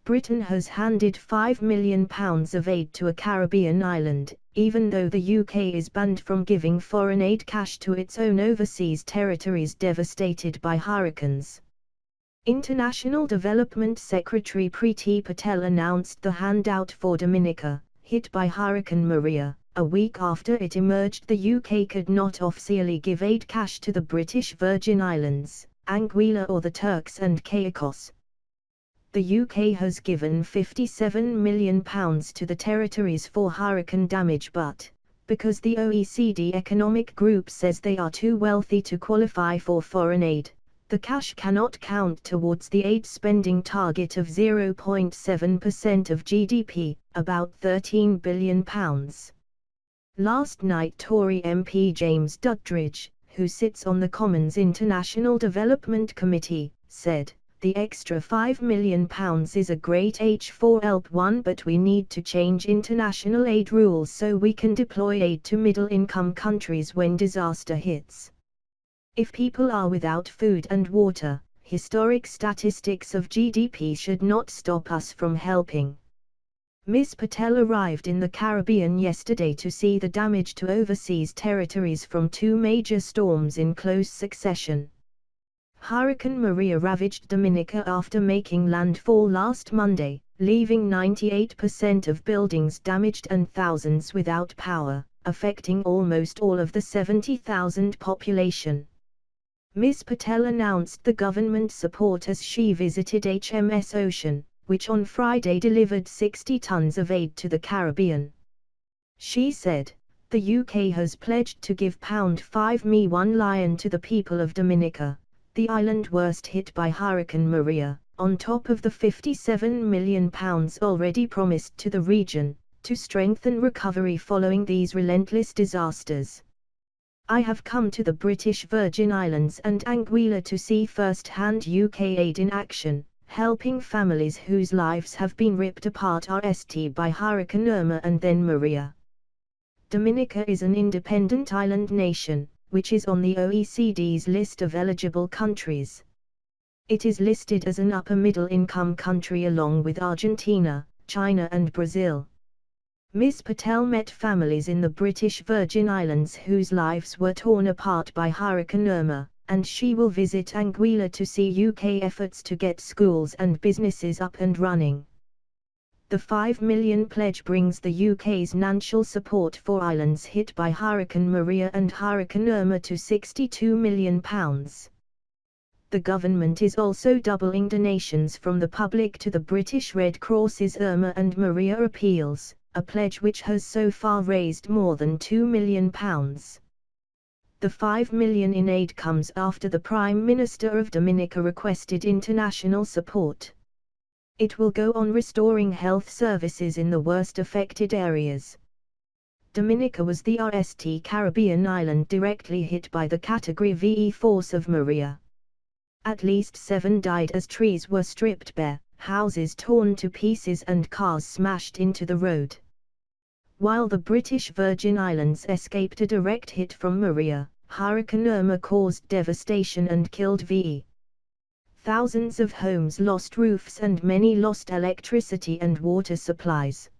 Britain has handed £5 million of aid to a Caribbean island, even though the UK is banned from giving foreign aid cash to its own overseas territories devastated by hurricanes. International Development Secretary Priti Patel announced the handout for Dominica, hit by Hurricane Maria, a week after it emerged the UK could not officially give aid cash to the British Virgin Islands, Anguilla or the Turks and Caicos. The UK has given £57 million to the territories for hurricane damage, but, because the OECD economic group says they are too wealthy to qualify for foreign aid, the cash cannot count towards the aid spending target of 0.7% of GDP, about £13 billion. Last night Tory MP James Duddridge, who sits on the Commons International Development Committee, said, "The extra £5 million is a great help one, but we need to change international aid rules so we can deploy aid to middle-income countries when disaster hits. If people are without food and water, historic statistics of GDP should not stop us from helping." Ms. Patel arrived in the Caribbean yesterday to see the damage to overseas territories from two major storms in close succession. Hurricane Maria ravaged Dominica after making landfall last Monday, leaving 98% of buildings damaged and thousands without power, affecting almost all of the 70,000 population. Ms. Patel announced the government support as she visited HMS Ocean, which on Friday delivered 60 tons of aid to the Caribbean. She said, "The UK has pledged to give £5 million to the people of Dominica, the island worst hit by Hurricane Maria, on top of the £57 million already promised to the region, to strengthen recovery following these relentless disasters. I have come to the British Virgin Islands and Anguilla to see first-hand UK aid in action, helping families whose lives have been ripped apart by Hurricane Irma and then Maria." Dominica is an independent island nation, which is on the OECD's list of eligible countries. It is listed as an upper-middle-income country along with Argentina, China and Brazil. Ms. Patel met families in the British Virgin Islands whose lives were torn apart by Hurricane Irma, and she will visit Anguilla to see UK efforts to get schools and businesses up and running. The £5 million pledge brings the UK's financial support for islands hit by Hurricane Maria and Hurricane Irma to £62 million. The government is also doubling donations from the public to the British Red Cross's Irma and Maria appeals, a pledge which has so far raised more than £2 million. The £5 million in aid comes after the Prime Minister of Dominica requested international support. It will go on restoring health services in the worst affected areas. Dominica was the RST Caribbean island directly hit by the Category V force of Maria. At least 7 died as trees were stripped bare, houses torn to pieces and cars smashed into the road. While the British Virgin Islands escaped a direct hit from Maria, Hurricane Irma caused devastation and killed VE. Thousands of homes lost roofs and many lost electricity and water supplies.